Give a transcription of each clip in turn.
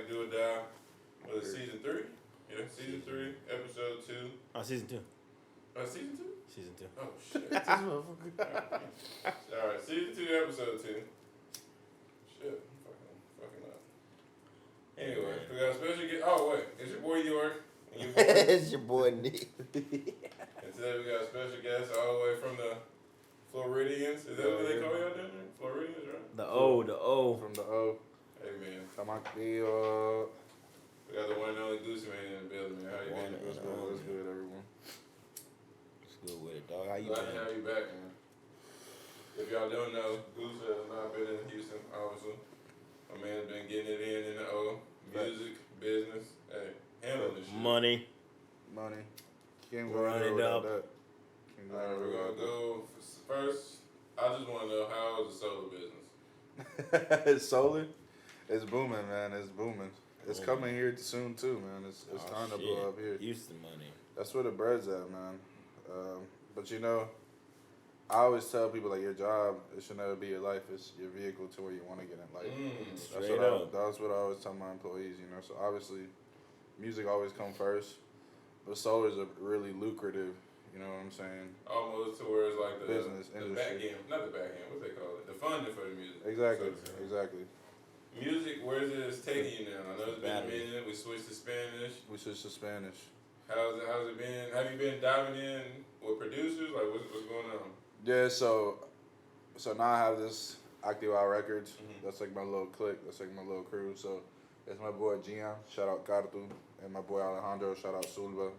like Do or Die. Was it season 3? Yeah, season 3, episode 2. Oh, season 2. Season 2? Season 2. Oh, shit. Alright, season 2, episode 2. Shit, fucking up. Anyway, we got a special guest. Oh, wait. It's your boy York. And your boy. It's your boy Nick. And today we got a special guest all the way from the Floridians. Is that what they call y'all down there? Floridians, right? The O. From the O. Hey, man. Camaquillo. We got the one and only Goosymane in the building, man. How you been? What's good, everyone? What's good with it, dog? How you Glad to been? have you back, man. If y'all don't know, Goose has not been in Houston, obviously. My man's been getting it in the O. Music, business, hey, handling this shit. Money. Can't go Run it without up. that. Alright, we're gonna go first. I just want to know, how is the solo business? It's solar. It's booming, man. It's booming. It's coming here soon too, man. It's time to blow up here. Houston money. That's where the bread's at, man. But you know, I always tell people like your job, it should never be your life. It's your vehicle to where you want to get in life. Straight up. That's what I always tell my employees. You know, so obviously, music always come first, but solar is a really lucrative. You know what I'm saying? Almost to where it's like the Business, the industry. back end, not the back end. What they call it? The funding for the music. Exactly. So, Exactly. music, where's it taking you now? I know it's been a Battery. minute. We switched to Spanish. We switched to Spanish. How's it been? Have you been diving in with producers? Like, what's going on? Yeah. So now I have this Activa Records. Mhm. That's like my little clique. That's like my little crew. So it's my boy Gian, shout out Cartu, and my boy Alejandro, shout out Sulva.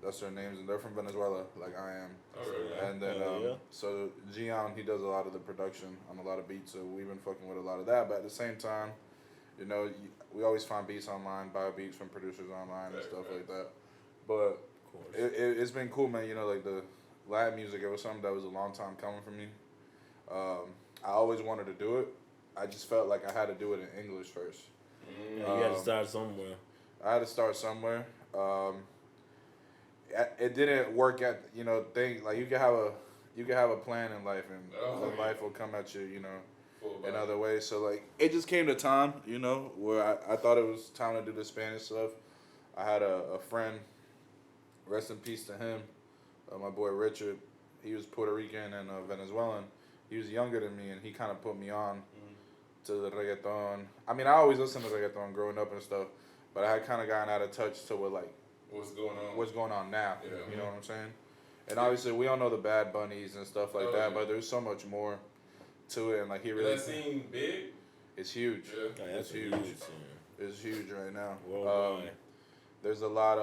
That's their names, and they're from Venezuela, like I am. Oh, really? And then, so Gian, he does a lot of the production on a lot of beats, so we've been fucking with a lot of that. But at the same time, you know, we always find beats online, buy beats from producers online and stuff like that. But it's been cool, man. You know, like the Latin music, it was something that was a long time coming for me. I always wanted to do it. I just felt like I had to do it in English first. Yeah, you got to start somewhere. I had to start somewhere. It didn't work at, you know, things like you can have a plan in life, and life will come at you, you know, in other ways. So like it just came to time, you know, where I thought it was time to do the Spanish stuff. I had a friend, rest in peace to him, my boy Richard. He was Puerto Rican and Venezuelan. He was younger than me, and he kind of put me on to the reggaeton. I mean, I always listened to reggaeton growing up and stuff, but I had kind of gotten out of touch to what's going on now. Yeah. You know what I'm saying? And obviously, we all know the Bad Bunnies and stuff like that, but there's so much more to it. And like he really, Is that scene big? It's huge. Yeah. It's huge. It's huge right now. Worldwide. There's a lot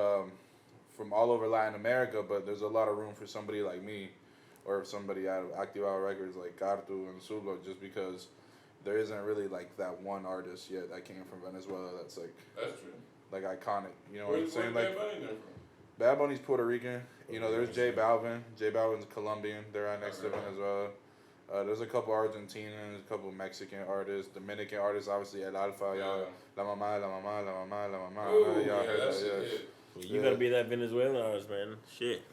from all over Latin America, but there's a lot of room for somebody like me, or somebody out of Activa Records like Cartu and Sulo, just because there isn't really like that one artist yet that came from Venezuela that's true. Like iconic. You know what I'm saying? Like Bad Bunny there from? Bad Bunny's Puerto Rican. You know, there's J Balvin. J Balvin's Colombian. They're right next to Venezuela. There's a couple Argentinians, a couple Mexican artists, Dominican artists, obviously El Alfa, y'all. La Mama, La Mama, La Mama, La Mama. Ooh, Y'all heard that's that, it. Well, you gotta be that Venezuelan artist, man. Shit.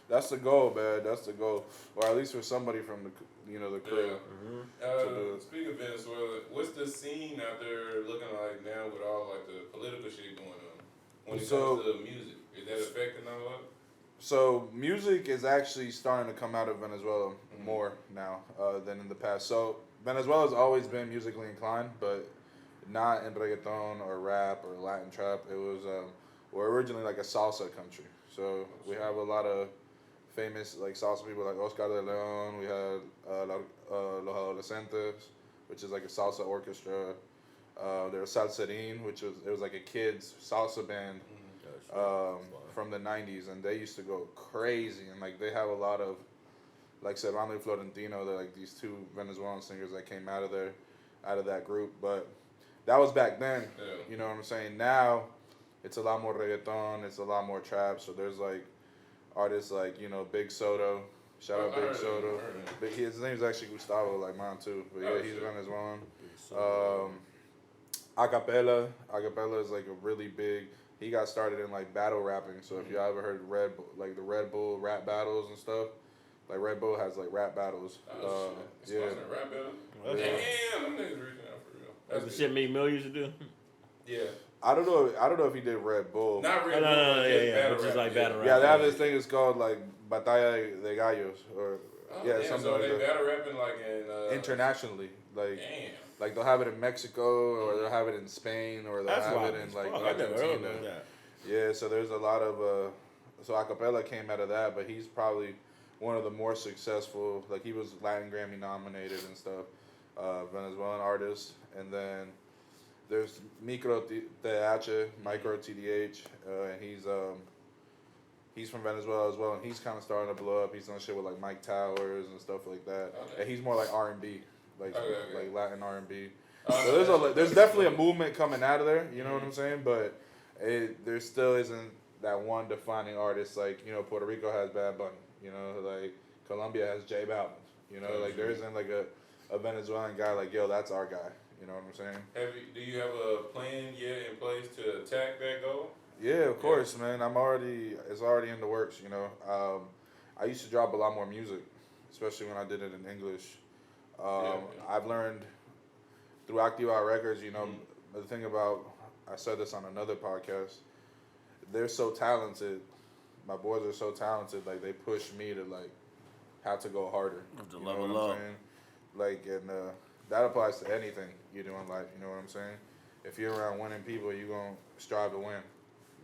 That's the goal, man. That's the goal. Or at least for somebody from the crew. Speaking of Venezuela, what's the scene out there looking like now with all like the political shit going on? When it comes to music, is that affecting all that? So music is actually starting to come out of Venezuela more now than in the past. So Venezuela's always been musically inclined, but not in reggaeton or rap or Latin trap. It was we're originally like a salsa country. So we have a lot of famous like salsa people like Oscar de Leon. We had Los Adolescentes, which is like a salsa orchestra. There was Salserin, which was like a kids salsa band from the 90s, and they used to go crazy. And like they have a lot of like Serrano y Florentino, they're like these two Venezuelan singers that came out of that group. But that was back then. You know what I'm saying? Now it's a lot more reggaeton, it's a lot more trap. So there's like artists like, you know, Big Soto. Shout out Big Soto. But his name's actually Gustavo, like mine too. But yeah, he's Venezuelan. Acapella is like a really big. He got started in like battle rapping. So if you ever heard the Red Bull rap battles and stuff, like Red Bull has like rap battles. Yeah. Rap battle. Damn, them niggas reaching out for real. That's the shit Meek Mill used to do. Yeah. I don't know if he did Red Bull. Not Red No, Bull, but yeah. battle Which is rap, like battle rap. Yeah, they have this thing. It's called like Batalla de Gallos, or Oh, yeah, damn, something so like they that. battle rapping like in Internationally, like Damn. like they'll have it in Mexico, or they'll have it in Spain, or they'll That's have wild it in as like fuck. I never heard Argentina. of that. Yeah, so there's a lot of so acapella came out of that, but he's probably one of the more successful. Like he was Latin Grammy nominated and stuff. Venezuelan artist, and then there's Micro TH, Micro TDH, and he's from Venezuela as well, and he's kind of starting to blow up. He's done shit with like Mike Towers and stuff like that, Okay. and he's more like R&B, like Okay. like Latin R&B. Oh, So there's definitely a movement coming out of there. You know what I'm saying? But there still isn't that one defining artist. Like Puerto Rico has Bad Bunny. Like Colombia has J Balvin. Like there isn't like a Venezuelan guy like that's our guy. You know what I'm saying? Do you have a plan yet in place to attack that goal? Yeah, of course, man. It's already in the works. I used to drop a lot more music, especially when I did it in English. I've learned through Activa Records. The thing about, I said this on another podcast. They're so talented. My boys are so talented. Like they push me to like have to go harder. To You know level what I'm up. saying? Like and that applies to anything you do in life. You know what I'm saying? If you're around winning people, you're gonna strive to win.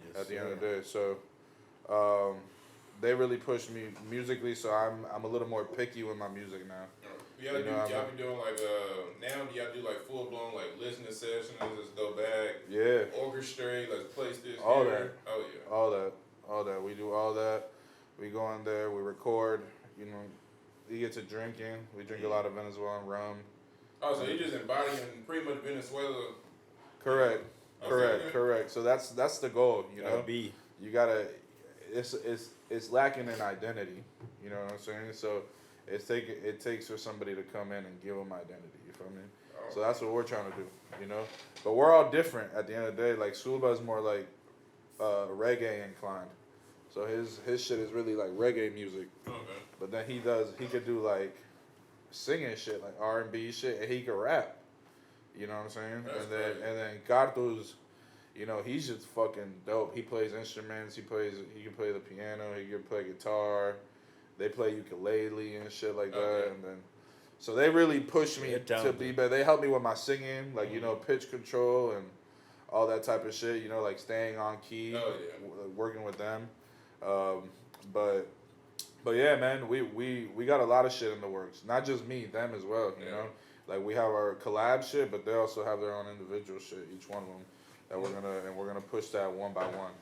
Yes, At the end sir. of the day, so they really push me musically. So I'm a little more picky with my music now. Y'all be doing like now do y'all do like full blown like listening sessions? Just go back, Yeah, orchestrate, let's place this. All here. that. Oh yeah. all that. We do all that. We go in there. We record. We get to drinking. We drink a lot of Venezuelan rum. Oh, so you just embodying pretty much Venezuela. Correct. Okay. Correct. So that's the goal. Gotta be. You gotta. It's lacking in identity. You know what I'm saying? So it takes for somebody to come in and give them identity. You feel me? So that's what we're trying to do. But we're all different at the end of the day. Like Sulba is more like reggae inclined. So his shit is really like reggae music. Okay. But then he could do like singing shit, like R&B shit, and he could rap. You know what I'm saying? That's And then Carto's, he's just fucking dope. He plays instruments. He can play the piano. He can play guitar. They play ukulele and shit like that. Okay. And then, so they really push me They're to talented. be better. They help me with my singing, like pitch control and all that type of shit. Like staying on key, Oh, yeah. working with them. But yeah, man, we got a lot of shit in the works. Not just me, them as well. You know, like we have our collab shit, but they also have their own individual shit. Each one of them that we're gonna push that one by one.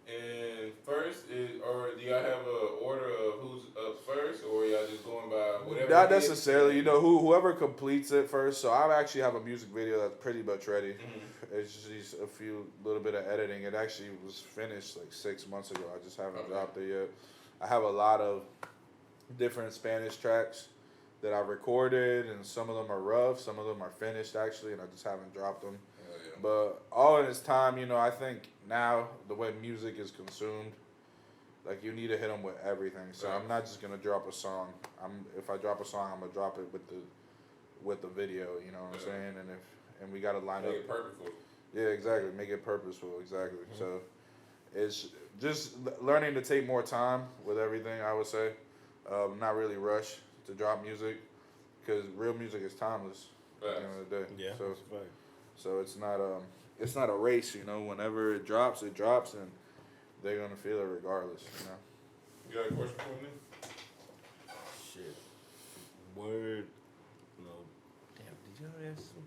And first, or do y'all have an order of who's up first, or y'all just going by whatever? Not it is? necessarily. Whoever completes it first. So I actually have a music video that's pretty much ready. Mm-hmm. It's just a little bit of editing. It actually was finished like 6 months ago. I just haven't dropped it yet. I have a lot of different Spanish tracks that I recorded, and some of them are rough, some of them are finished actually, and I just haven't dropped them. But all in its time, I think now the way music is consumed, like you need to hit them with everything. So I'm not just gonna drop a song. If I drop a song, I'm gonna drop it with the video. You know what I'm saying? And we gotta line Make up. it purposeful. Yeah, exactly. Make it purposeful. Exactly. So it's just learning to take more time with everything. I would say, not really rush to drop music, because real music is timeless. At the end of the day. Yeah. So. that's right. So it's not a race, Whenever it drops, and they're gonna feel it regardless, You got a question for me? Shit. Word. No. Damn. Did you already ask some?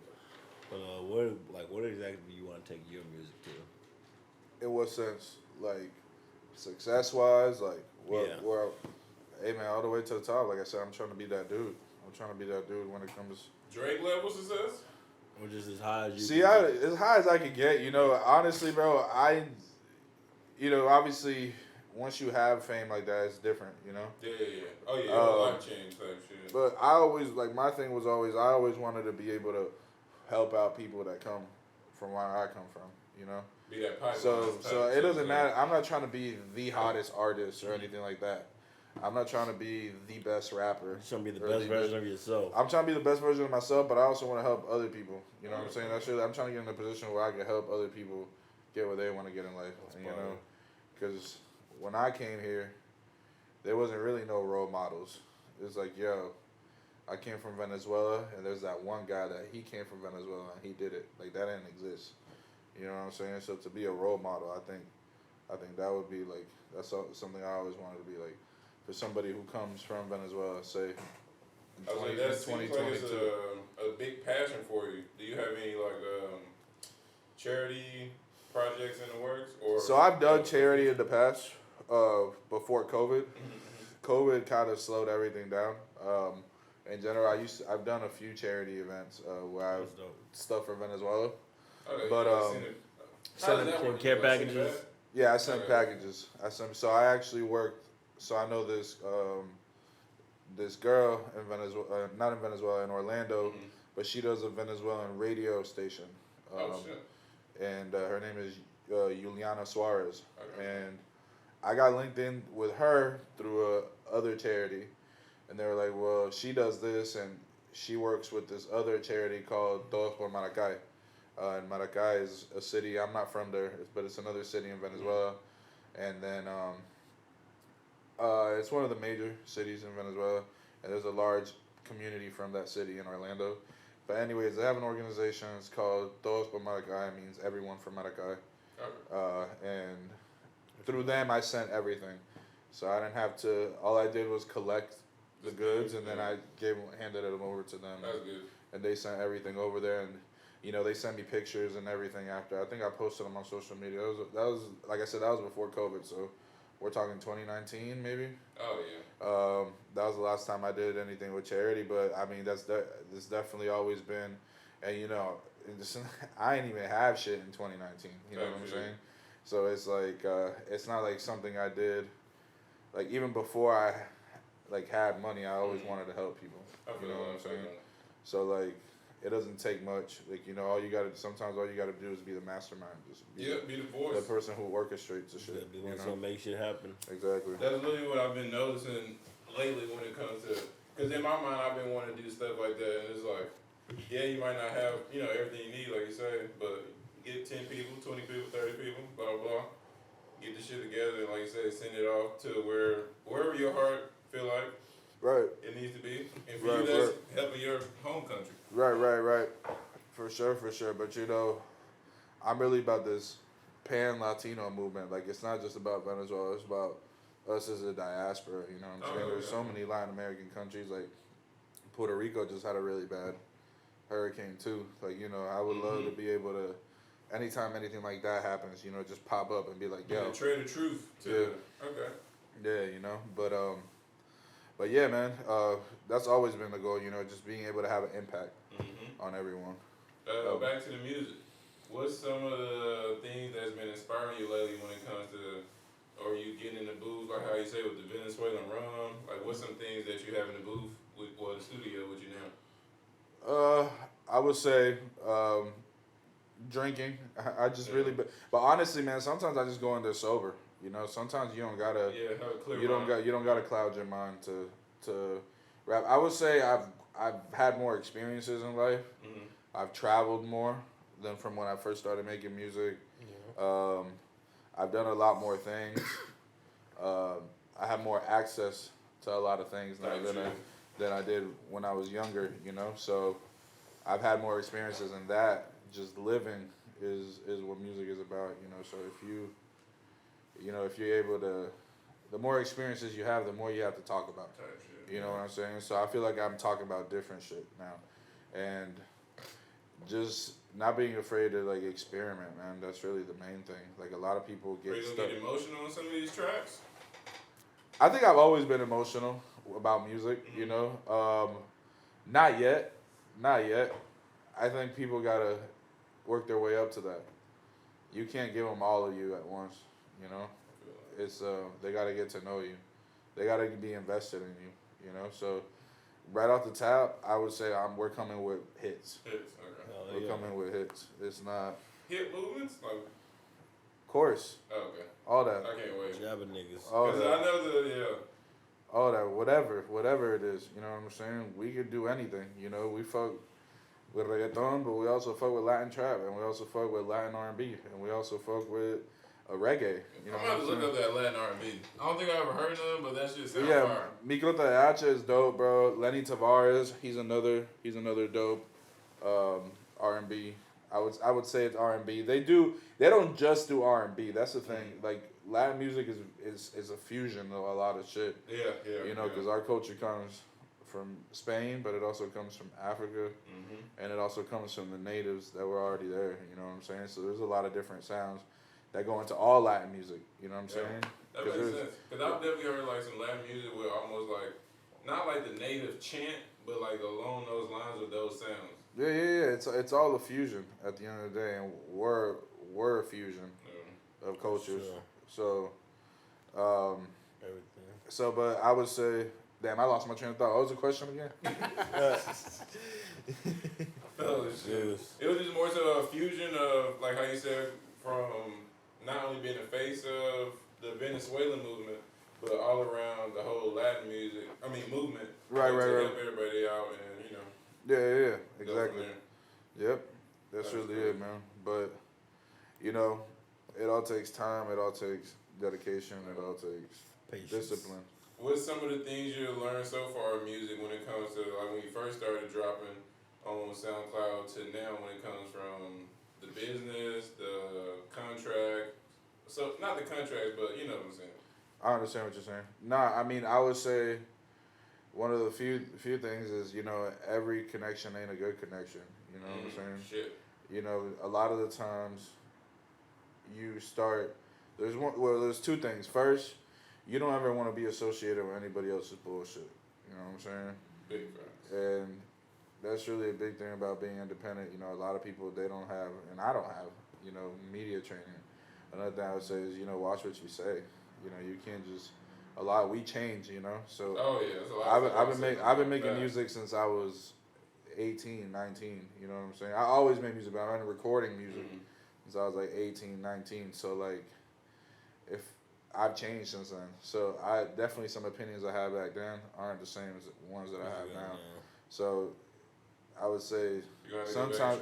But what exactly do you want to take your music to? In what sense? Like success wise, like what? Yeah. Well, hey man, all the way to the top. Like I said, I'm trying to be that dude. I'm trying to be that dude when it comes. Drake level success? Or just as high as you See, can as high as I could get, honestly, bro, obviously, once you have fame like that, it's different, Yeah. Oh yeah, life change type shit. But I always, my thing was always, I always wanted to be able to help out people that come from where I come from, Be that pipeline. So type it doesn't shit. matter. I'm not trying to be the hottest artist or anything like that. I'm not trying to be the best rapper. You're trying to be the or best version of yourself. I'm trying to be the best version of myself, but I also want to help other people. You know what I'm saying? That's really, I'm trying to get in a position where I can help other people get what they want to get in life. You know, because when I came here, there wasn't really no role models. It's like, yo, I came from Venezuela, and there's that one guy that he came from Venezuela and he did it. Like that didn't exist. You know what I'm saying? So to be a role model, I think that would be like that's something I always wanted to be like for somebody who comes from Venezuela. Say, I was like, that seems like it's a big passion for you. Do you have any like charity projects in the works? Or so I've done charity in the past. Before COVID, COVID kind of slowed everything down. In general, I've done a few charity events where I've stuff for Venezuela. Okay, but send care packages. Yeah, I sent packages. So I actually worked. So I know this this girl in Venezuela, not in Venezuela, in Orlando, but she does a Venezuelan radio station. And her name is Juliana Suarez, and I got linked in with her through other charity, and they were like, well, she does this, and she works with this other charity called Todos por Maracay. And Maracay is a city, I'm not from there, but it's another city in Venezuela. And then it's one of the major cities in Venezuela, and there's a large community from that city in Orlando. But anyways, they have an organization, it's called Todos por Maracay, it means everyone from Maracay. And through them, I sent everything. So I didn't have to, all I did was collect the goods, and then I handed them over to them. That's good. And they sent everything over there, and you know, they sent me pictures and everything after. I think I posted them on social media. That was like I said, that was before COVID, so we're talking 2019 maybe. Oh yeah. That was the last time I did anything with charity, but I mean that's definitely always been, and you know, I didn't even have shit in 2019. You know what I'm saying? So it's like it's not like something I did, like even before I like had money, I always wanted to help people. You know what I'm saying? So like it doesn't take much. Like, you know, sometimes all you gotta do is be the mastermind. Just be the voice. The person who orchestrates the shit. Be the one to make shit happen. Exactly. That's really what I've been noticing lately when it comes to, because in my mind I've been wanting to do stuff like that, and it's like, yeah, you might not have, you know, everything you need, like you say, but get 10 people, 20 people, 30 people, blah, blah, blah. Get the shit together, and like you say, send it off to wherever your heart feel like it needs to be. And for you, that's helping your home country. Right. For sure. But you know, I'm really about this pan-Latino movement. Like, it's not just about Venezuela, it's about us as a diaspora, you know what I'm saying? There's so many Latin American countries, like Puerto Rico just had a really bad hurricane too. Like, you know, I would love to be able to, anytime anything like that happens, you know, just pop up and be like, yo. Trade the truth to Yeah, you know, but yeah, man, that's always been the goal, you know, just being able to have an impact on everyone. Back to the music. What's some of the things that's been inspiring you lately when it comes to, or you getting in the booth, like how you say with the Venezuelan rum? Like, what's some things that you have in the booth or the studio with you now? I would say drinking. I just really, but honestly, man, sometimes I just go in there sober. You know, sometimes you don't gotta. Yeah, have a clear You don't gotta cloud your mind to rap. I would say I've had more experiences in life. I've traveled more than from when I first started making music. I've done a lot more things. I have more access to a lot of things than I did when I was younger. You know, so I've had more experiences in that. Just living is what music is about. You know, so if you're able to, the more experiences you have, the more you have to talk about. You know what I'm saying? So I feel like I'm talking about different shit now, and just not being afraid to like experiment, man. That's really the main thing. Like a lot of people get stuck. Get emotional on some of these tracks? I think I've always been emotional about music. You know, not yet. I think people gotta work their way up to that. You can't give them all of you at once. You know, it's they gotta get to know you. They gotta be invested in you. You know, so right off the top, I would say we're coming with hits. We're coming with hits. It's not hit movements, like. Course. Oh, okay. All that. I can't wait. Jabbing niggas. All Because that. I know all that, whatever it is. You know what I'm saying? We could do anything. You know, we fuck with reggaeton, but we also fuck with Latin trap, and we also fuck with Latin R&B, and we also fuck with a reggae. You know I'm about to look up that Latin R&B. I don't think I ever heard of them, but that shit sounds yeah, fire. Microta de Hacha is dope, bro. Lenny Tavares, he's another dope R&B. I would say it's R&B. They don't just do R&B. That's the thing. Like Latin music is a fusion of a lot of shit. Yeah. You know, because our culture comes from Spain, but it also comes from Africa, and it also comes from the natives that were already there. You know what I'm saying? So there's a lot of different sounds that go into all Latin music. You know what I'm saying? That makes sense. Because I've definitely heard like some Latin music with almost like, not like the native chant, but like along those lines with those sounds. Yeah. It's all a fusion at the end of the day, and we're a fusion of cultures. Sure. So, Everything. So, but I would say, damn, I lost my train of thought. What was the question again? Oh, shit. It was just more so a fusion of, like how you said, from not only being the face of the Venezuelan movement, but all around the whole Latin movement. Right. To help everybody out and, you know. Yeah, go from exactly. there. Yep, that's really it, man. But, you know, it all takes time, it all takes dedication, it all takes Patience. discipline. What's some of the things you learned so far in music when it comes to, like when you first started dropping on SoundCloud to now when it comes from the business, the contract, so not the contract, but you know what I'm saying. I understand what you're saying. Nah, I mean, I would say one of the few things is, you know, every connection ain't a good connection. You know what I'm saying? Shit. You know, a lot of the times you start, there's two things. First, you don't ever want to be associated with anybody else's bullshit. You know what I'm saying? Big facts. And that's really a big thing about being independent. You know, a lot of people, they don't have, and I don't have, you know, media training. Another thing I would say is, you know, watch what you say. You know, you can't just, we change, you know? So Oh yeah, that's a lot. I've been making music since I was 18, 19, you know what I'm saying? I always made music, but I've been recording music since I was like 18, 19. So like, if I've changed since then. So I definitely, some opinions I had back then aren't the same as the ones that I have now. So I would say sometimes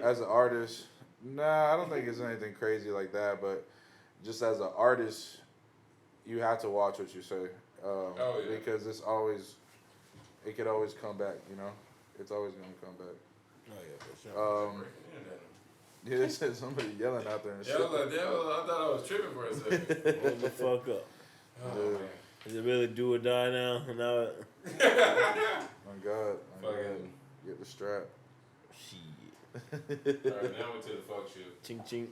as an artist, nah, I don't think it's anything crazy like that, but just as an artist, you have to watch what you say. Because it could always come back, you know? It's always going to come back. Oh, yeah, for sure. Yeah, it said somebody yelling out there and shit. I thought I was tripping for a second. Hold the fuck up. Oh, man. Is it really do or die now? My God. Get the strap. Shit. Alright, now we're to the fuck shit. Ching ching.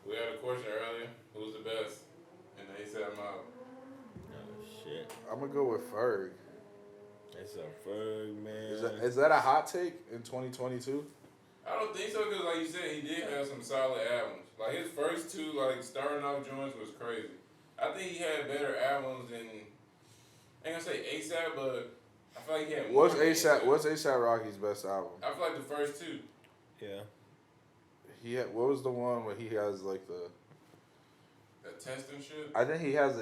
We had a question earlier. Who's the best? And they said I'm out. Oh, shit. I'm going to go with Ferg. That's a Ferg, man. Is that a hot take in 2022? I don't think so, because like you said, he did have some solid albums. Like his first two, like starting off joints was crazy. I think he had better albums than, I ain't gonna say ASAP, but I feel like he had more. What's ASAP Rocky's best album? I feel like the first two. Yeah. What was the one where he has like the testing shit? I think he has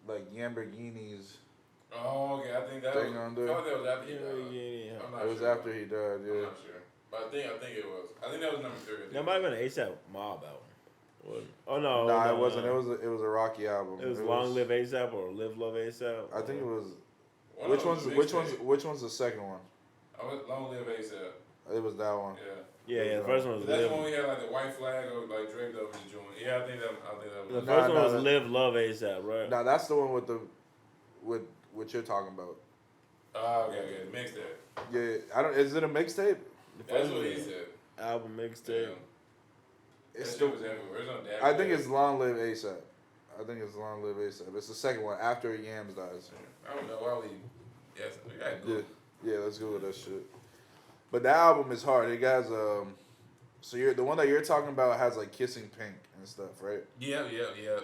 like Lamborghinis. Oh, okay. I think that thing was. on there. I thought that was after he died. Yeah. I'm not It was sure. after he died, yeah. I'm not sure. But I think it was. I think that was number 3. That might have been an ASAP Mob album. Oh no. Nah, it wasn't. It was a Rocky album. It was Long Live ASAP or Live Love ASAP. I think it was. Which one's the second one? Long Live ASAP. It was that one. Yeah. The first one was That's Live. the one we had like the white flag or like draped over the joint. Yeah, I think that The was. first one was Live Love ASAP, right? Nah, that's the one with what you're talking about. Okay, mixtape. Yeah, Is it a mixtape? That's what he said. Album mixtape. It's that shit was everywhere. It's on Dad I think Dad. it's Long Live ASAP. It's the second one after Yams dies. I don't know why we. Yes, we got good. Yeah, let's go with that shit. But that album is hard. It has so the one that you're talking about has like Kissing Pink and stuff, right? Yeah.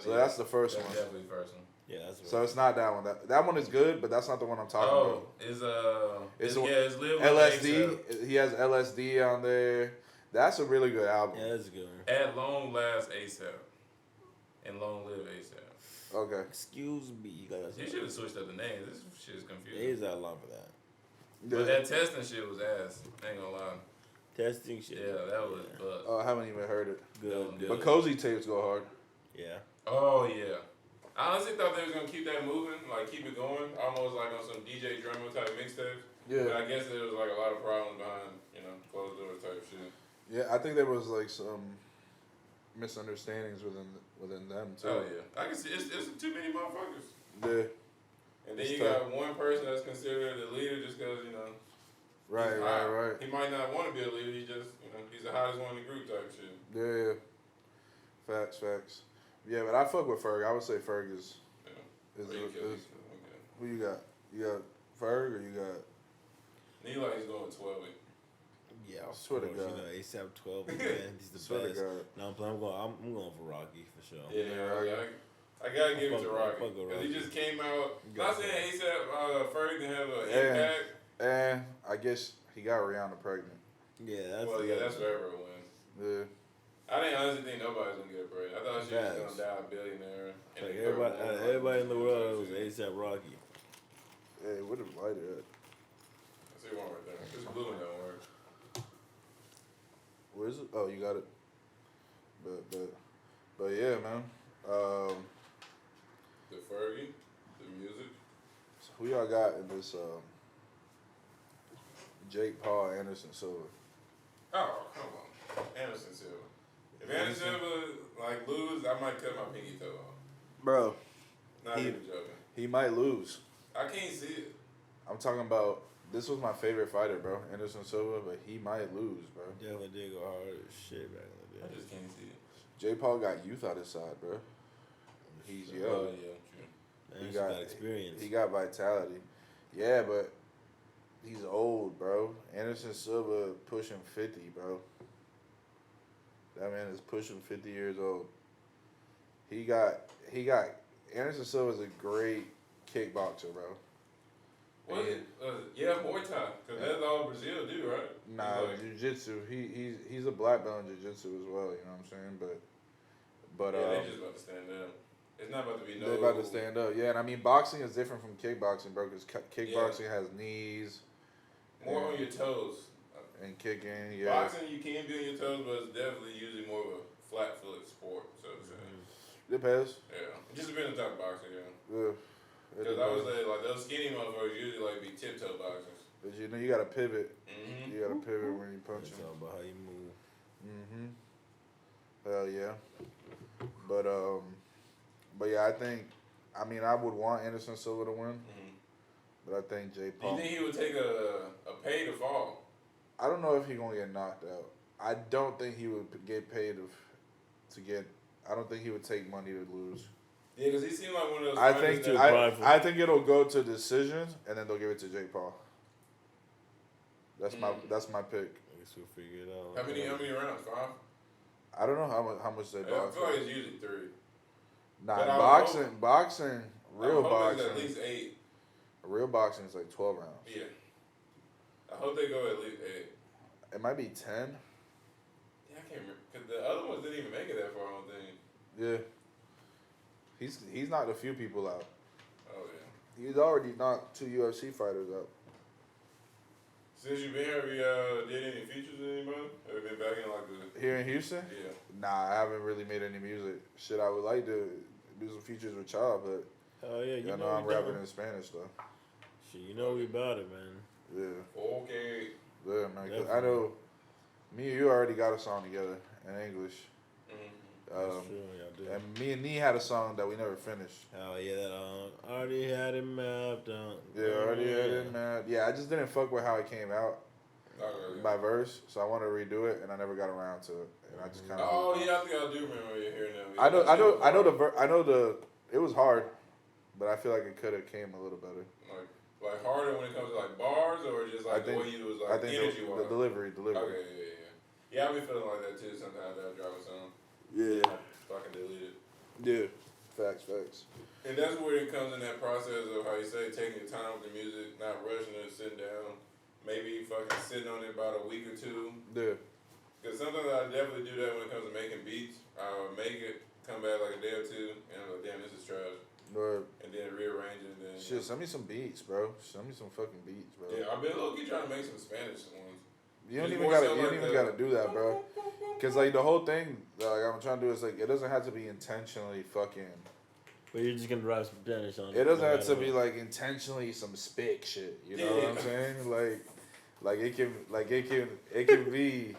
So that's the first one. Definitely the first one. Yeah, that's right. So it's not that one. That one is good, but that's not the one I'm talking about. It's Live LSD. He has LSD on there. That's a really good album. Yeah, that's a good one. At Long Last ASAP. And Long Live ASAP. Okay. Excuse me. You gotta You should have switched up the names. This shit is It confusing. is that long for that. But that testing shit was ass. I ain't gonna lie. Testing shit. Yeah, that was. But Oh, I haven't even heard it. Good. Yeah. But cozy tapes go hard. Yeah. oh yeah. I honestly thought they was gonna keep that moving, like keep it going, almost like on some DJ drummer type mixtapes. But Yeah. I guess there was like a lot of problems behind, closed doors type shit. Yeah, I think there was like some misunderstandings within them too. Oh yeah, I can see it's too many motherfuckers. Yeah. And then It's you tough. got one person that's considered the leader just because Right, he's right, hot. right. He might not want to be a leader. He just he's the hottest one in the group type shit. Yeah, yeah. Facts. Yeah, but I fuck with Ferg. I would say Ferg is Yeah. Or you kill is these two, okay. who you got? You got Ferg or you got? Eli's going 12. Yeah, I swear to God. You know, ASAP 12, man, he's the Swear to best. God. No, I'm going for Rocky for sure. Yeah, I gotta give it to Rocky. fuck with Because he Rocky. just came out. You Not got saying ASAP Ferg didn't have an Yeah. impact. And I guess he got Rihanna pregnant. Yeah, that's Well, the yeah, that's forever a win. Yeah. I didn't honestly think nobody's gonna get a break. I thought she was Facts. gonna die a billionaire. And Like then everybody, Kurt Warner, everybody in the like, world was shit. ASAP Rocky. Hey, what a lighter at? I see one right there. This blue one don't work. Where is it? Oh, you got it. But yeah, man. The Fergie, the music. So who y'all got in this? Jake Paul, Anderson Silva. Oh, come on. Anderson Silva. If Anderson Silva lose, I might cut my pinky toe off. Bro, Not He- even joking. he might lose. I can't see it. I'm talking about. This was my favorite fighter, bro, Anderson Silva, but he might lose, bro. Definitely did go hard as shit back in the I day. just can't see it. J. Paul got youth out his side, bro. He's Oh, young. yeah, true. Man, He he got got experience. He got vitality. Yeah, but he's old, bro. Anderson Silva pushing 50, bro. That man is pushing 50 years old. He got Anderson Silva's a great kickboxer, bro. What is it? Yeah, Muay Thai. Because that's all Brazil do, right? Nah, Like, jiu-jitsu. He's a black belt in jiu-jitsu as well, you know what I'm saying? But yeah, they just about to stand up. It's not about to be no. they're about to stand up. Yeah, and I mean boxing is different from kickboxing, bro, because kickboxing has knees More on your toes. and kicking, yeah. Boxing, you can be on your toes, but it's definitely usually more of a flat foot sport, so to say. Depends. Yeah. It just depends on the type of boxing, yeah. Yeah. It Because I would depends. say, those skinny motherfuckers usually be tiptoe boxers. But you know you gotta pivot. Mm-hmm. You gotta pivot when you punch It's him. all about how you move. Mm-hmm. Hell yeah. But yeah, I mean I would want Anderson Silva to win, Mm-hmm. but I think Jay Do you Paul. think he would take a pay to fall? I don't know if he's gonna get knocked out. I don't think he would get paid to get. I don't think he would take money to lose. Yeah, because he seemed like one of those I fighters think that- I think it'll go to decision and then they'll give it to Jake Paul. That's my pick. I guess we'll figure it out. How many rounds? 5? I don't know how much they Yeah, I box. feel like it's usually 3. Nah, but I boxing, real I hope it's at boxing, least 8. real boxing is like 12 rounds. Yeah. I hope they go at least 8. It might be 10. Yeah, I can't remember. Because the other ones didn't even make it that far, I don't think. Yeah. He's knocked a few people out. Oh, yeah. He's already knocked 2 UFC fighters out. Since you've been here, have you did any features with anybody? Have you been back in the... Here in Houston? Yeah. Nah, I haven't really made any music. Shit, I would like to do some features with y'all, but Hell yeah, y'all know I'm rapping in Spanish though. Shit, you know we about it, man. Yeah, Okay. yeah, man. 'Cause I Definitely. know me and you already got a song together in English. Mm-hmm. That's true, y'all do. And me and Nee had a song that we never finished. Hell yeah, that already had it mapped out. Yeah, already had it, man. Yeah, I just didn't fuck with how it came out, Not really. my verse, so I wanted to redo it, and I never got around to it, and I just kind of. Oh, yeah, I think I do remember you hearing that. I know the. It was hard, but I feel like it could have came a little better. Like harder when it comes to like bars, or just I like think- the way you was I like think energy the wise. delivery. Okay, yeah. Yeah, I be feeling like that too. Sometimes I'll drop a song. Yeah. Fucking delete it. Yeah. Facts. And that's where it comes in that process of how you say taking your time with the music, not rushing it, sitting down, maybe fucking sitting on it about a week or 2. Yeah. Because sometimes I definitely do that when it comes to making beats. I'll make it, come back like a day or 2, and I'm like, damn, this is trash. Or and then rearrange it. And then shit, send me some beats, bro. Send me some fucking beats, bro. yeah, I've been low-key trying to make some Spanish ones. You don't It's even more gotta. so You don't like even the- gotta do that, bro. Cause like the whole thing, like I'm trying to do is like it doesn't have to be intentionally fucking. But you're just gonna write some Spanish on it. It doesn't no have to matter be what. like intentionally some spick shit. You know what I'm Yeah. saying? Like it can be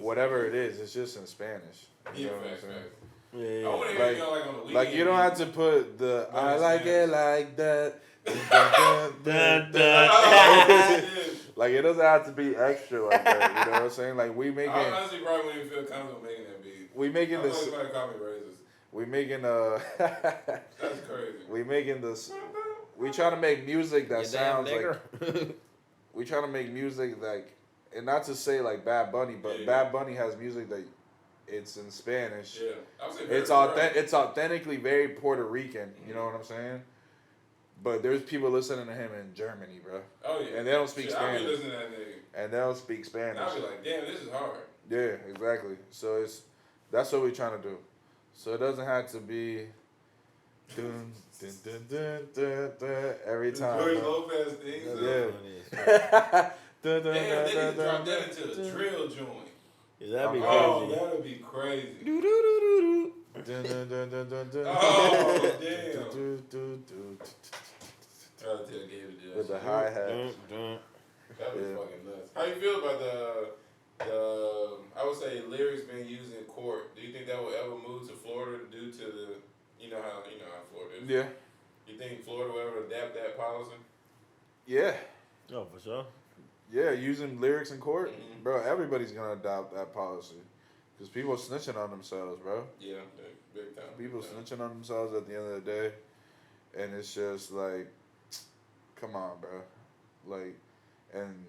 whatever it is. It's just in Spanish. You Yeah, know what I'm facts, saying? facts. Yeah, I yeah. want to hear Like- you know, like on the weekend. Like you don't have to put the But I it's like it Spanish. like that. Dun, dun. Oh, shit. Like it doesn't have to be extra like that. You know what I'm saying? Like we I making honestly probably wouldn't even feel comfortable making that beat. we making I'm this like somebody call me racist. we making That's crazy. we making this we trying to make music that You damn sounds like we trying to make music like and not to say like Bad Bunny, but Yeah. Bad Bunny has music that it's in Spanish. Yeah, I would say It's very authentic. right. It's authentically very Puerto Rican. You know what I'm saying? But there's people listening to him in Germany, bro, Oh yeah, and they don't speak Shit, I be Spanish. listening to that nigga. And they don't speak Spanish. And I be like, damn, this is hard. Yeah, exactly. So that's what we're trying to do. So it doesn't have to be dun, dun, dun, dun, dun, dun, every time. George bro. Lopez thing. Yeah. Dun, dun, Damn, they dun, need to dun, drop dun, that into dun. a drill joint. Yeah, that'd be Oh, crazy. that would be crazy. Dun, dun, dun, dun, dun, dun. Oh, damn. Dun, dun, dun, dun. Try to tell Gabe to do that With the shit. hi hat. Dun, dun. That was Yeah. fucking nuts. How you feel about the I would say lyrics being used in court? Do you think that will ever move to Florida due to the you know how Florida is? Yeah. You think Florida will ever adapt that policy? Yeah. Oh, for sure. Yeah, using lyrics in court, Mhm. bro. Everybody's gonna adopt that policy, cause people snitching on themselves, bro. Yeah, big time. People big time. snitching on themselves at the end of the day, and it's just like, come on, bro. Like, and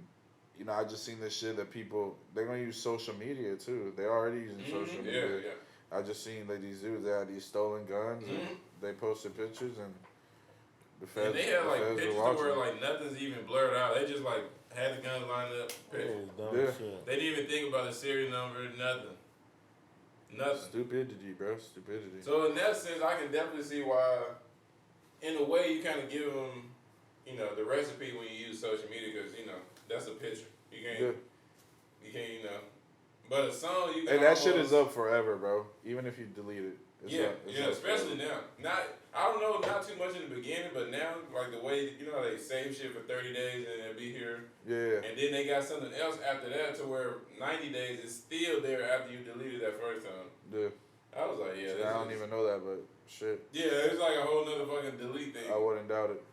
you know, I just seen this shit that people they're gonna use social media too. They're already using social Yeah, media. yeah. I just seen like these dudes that had these stolen guns, and Mhm. they posted pictures, and the And feds, they had the like feds pictures were to watching. where like nothing's even blurred out. They just like had the guns lined up. Yeah, Picture. it's dumb Yeah. as shit. They didn't even think about the serial number. Nothing. Nothing. Stupidity, bro. Stupidity. So in that sense, I can definitely see why, in a way, you kind of give them, the recipe when you use social media because that's a picture. You can't, Yeah. But a song you can. And that shit almost- is up forever, bro. Even if you delete it. It's Yeah, up, it's up especially forever. now. I don't know, not too much in the beginning, but now, like the way how they save shit for 30 days and it'll be here, Yeah. and then they got something else after that to where 90 days is still there after you deleted that first time. Yeah. I was like, yeah, See, this I don't is- even know that, but shit. Yeah, it's like a whole nother fucking delete thing. I wouldn't doubt it.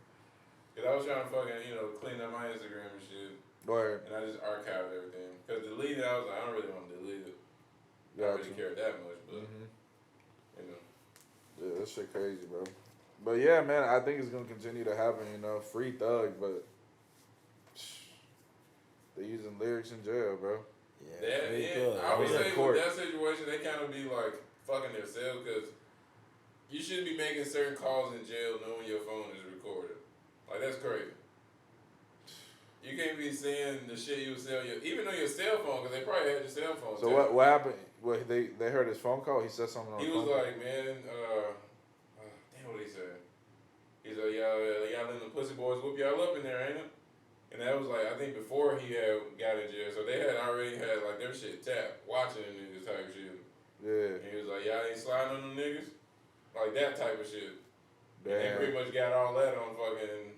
Cause I was trying to fucking, clean up my Instagram and shit, Or and I just archived everything. Cause deleting, I was like, I don't really want to delete it. I don't really Gotcha. care that much, but Mhm. you know. Yeah, that shit crazy, bro. But yeah, man, I think it's gonna continue to happen. Free Thug, but they using lyrics in jail, bro. That, Free yeah, Thug. I would was in say court. with that situation, they kind of be like fucking themselves because you shouldn't be making certain calls in jail knowing your phone is recorded. Like that's crazy. You can't be saying the shit you would say on even on your cell phone because they probably had your cell phone. So too. what happened? What they heard his phone call. He said something on He the was phone. like, man, damn, what he said? He's like, y'all letting the pussy boys whoop y'all up in there, ain't it? And that was like, I think before he had got in jail, so they had already had like their shit tapped, watching them niggas type shit. Yeah. And he was like, y'all ain't sliding on them niggas, like that type of shit. And they Damn. pretty much got all that on fucking,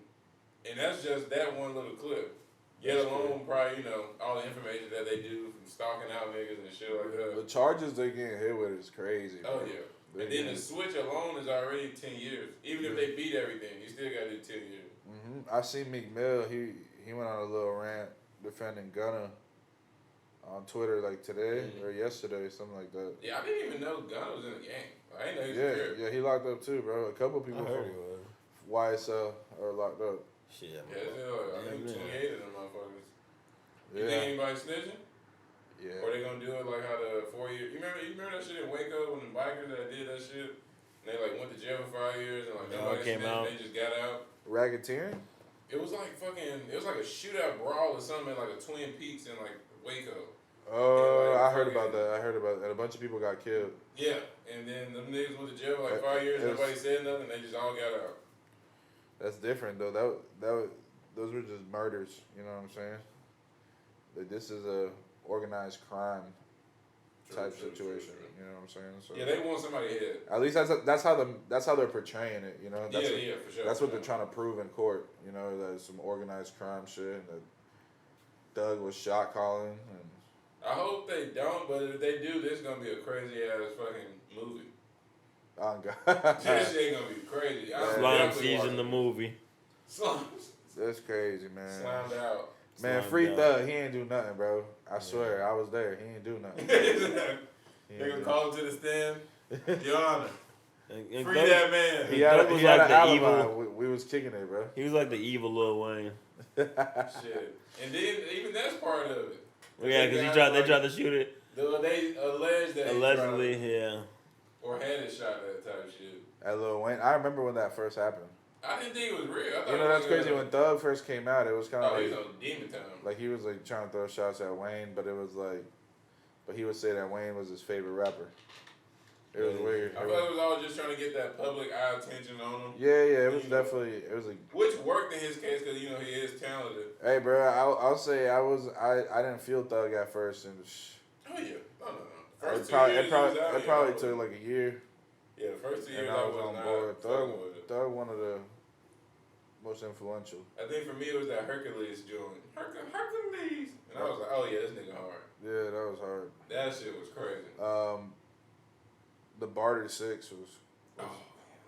and that's just that one little clip. Yet That's alone, probably all the information that they do from stalking out niggas and shit like that. The charges they getting hit with is crazy. Oh bro. yeah. They And then getting- the switch alone is already 10 years. Even if they beat everything, you still got to do 10 years. I seen Meek Mill. He went on a little rant defending Gunna on Twitter like today or yesterday, something like that. Yeah, I didn't even know Gunna was in the game. I didn't know he was Yeah, a kid. yeah, he locked up too, bro. A couple people I heard from he was. YSL are locked up. Shit. Yeah, it's I think Yeah, 28 of them motherfuckers. You Yeah, think anybody snitching? yeah. Or they gonna do it like how the 4 year? You remember that shit in Waco when the bikers that did that shit? And they like went to jail for 5 years and like They all nobody came snitched. out. They just got out. Racketeering? It was like a shootout brawl or something at like a Twin Peaks in like Waco. Oh, And, like, I heard about that. And a bunch of people got killed. Yeah, and then them niggas went to jail for like 5 years. Nobody said nothing. They just all got out. That's different though. Those were just murders. You know what I'm saying? Like, this is a organized crime type situation. True. You know what I'm saying? So Yeah, they want somebody hit. at least that's how they're portraying it. You know? That's For sure. That's what they're trying to prove in court. You know, that it's some organized crime shit. That Doug was shot calling. And I hope they don't, but if they do, this is gonna be a crazy ass fucking movie. oh God, This shit gonna be crazy. Slime season the movie. Slums. that's crazy, man. Slimed out. Man, Slimed free out. Thug. He ain't do nothing, bro. I swear, I was there. He ain't do nothing. He They ain't gonna do call him to the stand. Your Honor, And free Thug- that man. He had, Thug was he had like an the alibi. evil- We was kicking it, bro. He was like the evil Lil Wayne. Shit. And then even that's part of it. Yeah, because they tried to shoot it. They alleged that Allegedly, he yeah. tried or had it shot, that type shit. At Lil Wayne. I remember when that first happened. I didn't think it was real. I thought You know, it that's was crazy. When Thug first came out, it was kind of he like, was on Demon Time. like he was like trying to throw shots at Wayne, but it was like, but he would say that Wayne was his favorite rapper. It was weird. I thought it was all just trying to get that public eye attention on him. Yeah, it was definitely, it was like, Which worked in his case because, he is talented. hey, bro, I'll say I didn't feel Thug at first, and Oh, yeah. No. it First 2 years probably, probably took like a year, Yeah, the first 2 years and I was on not board. fucking with it. Thug, one of the most influential. I think for me it was that Hercules joint. Hercules! And I was like, oh yeah, this nigga hard. Yeah, that was hard. That shit was crazy. The Barter 6 was. Oh,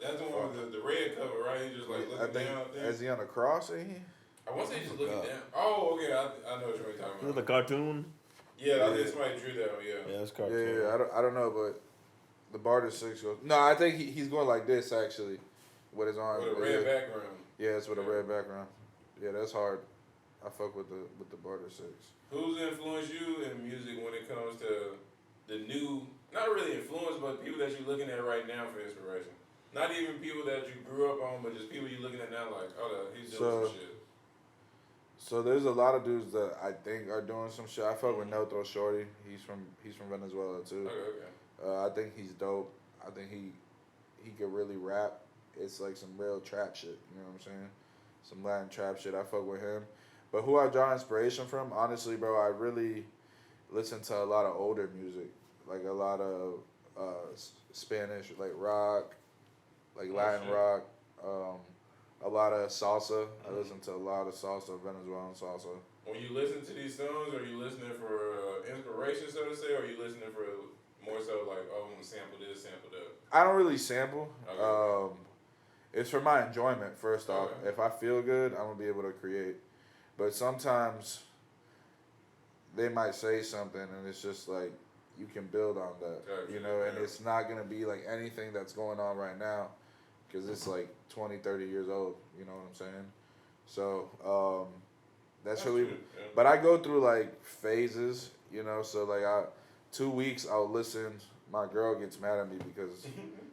that's the one with the red cover, right? He just like I looking think, down. is he on the cross? Ain't he? I want to say he's just looking down. Oh, okay, I know what you're talking Was it the about. cartoon? Yeah, I think somebody drew that one, yeah. Yeah, it's cartoon. Yeah, I don't know, but the Barter 6 goes. No, I think he's going like this actually, with his arm. With a red background. Yeah, it's with a red background. Yeah, that's hard. I fuck with the Barter 6. Who's influenced you in music when it comes to the new, not really influence, but people that you're looking at right now for inspiration? Not even people that you grew up on, but just people you're looking at now like, oh, he's doing some shit. So there's a lot of dudes that I think are doing some shit. I fuck with No Throw Shorty. He's from Venezuela too. Okay. I think he's dope. I think he could really rap. It's like some real trap shit. You know what I'm saying? Some Latin trap shit. I fuck with him. But who I draw inspiration from, honestly, bro, I really listen to a lot of older music, like a lot of Spanish, like rock, like Latin rock, a lot of salsa. I listen to a lot of salsa, Venezuelan salsa. When you listen to these songs, are you listening for inspiration, so to say, or are you listening for more so like, oh, I'm gonna sample this, sample that? I don't really sample. Okay. It's for my enjoyment, first off. Okay. If I feel good, I'm going to be able to create. But sometimes they might say something and it's just like, you can build on that, Gotcha, you know, and yeah. it's not going to be like anything that's going on right now because it's like 20, 30 years old, you know what I'm saying? So, that's really, true, yeah. but I go through like phases, you know, so like 2 weeks I'll listen, my girl gets mad at me because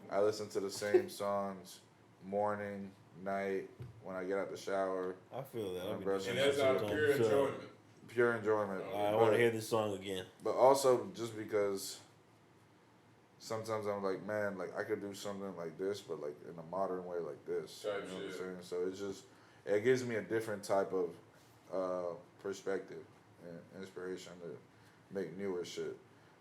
I listen to the same songs morning, night, when I get out the shower. I feel that. I'm I be brushing doing And that's that out of sometimes, pure so- enjoyment. Pure enjoyment. I want to hear this song again. But also just because sometimes I'm like, man, like I could do something like this, but like in a modern way like this. Type You know what I'm shit. saying? So it's just, it gives me a different type of perspective and inspiration to make newer shit.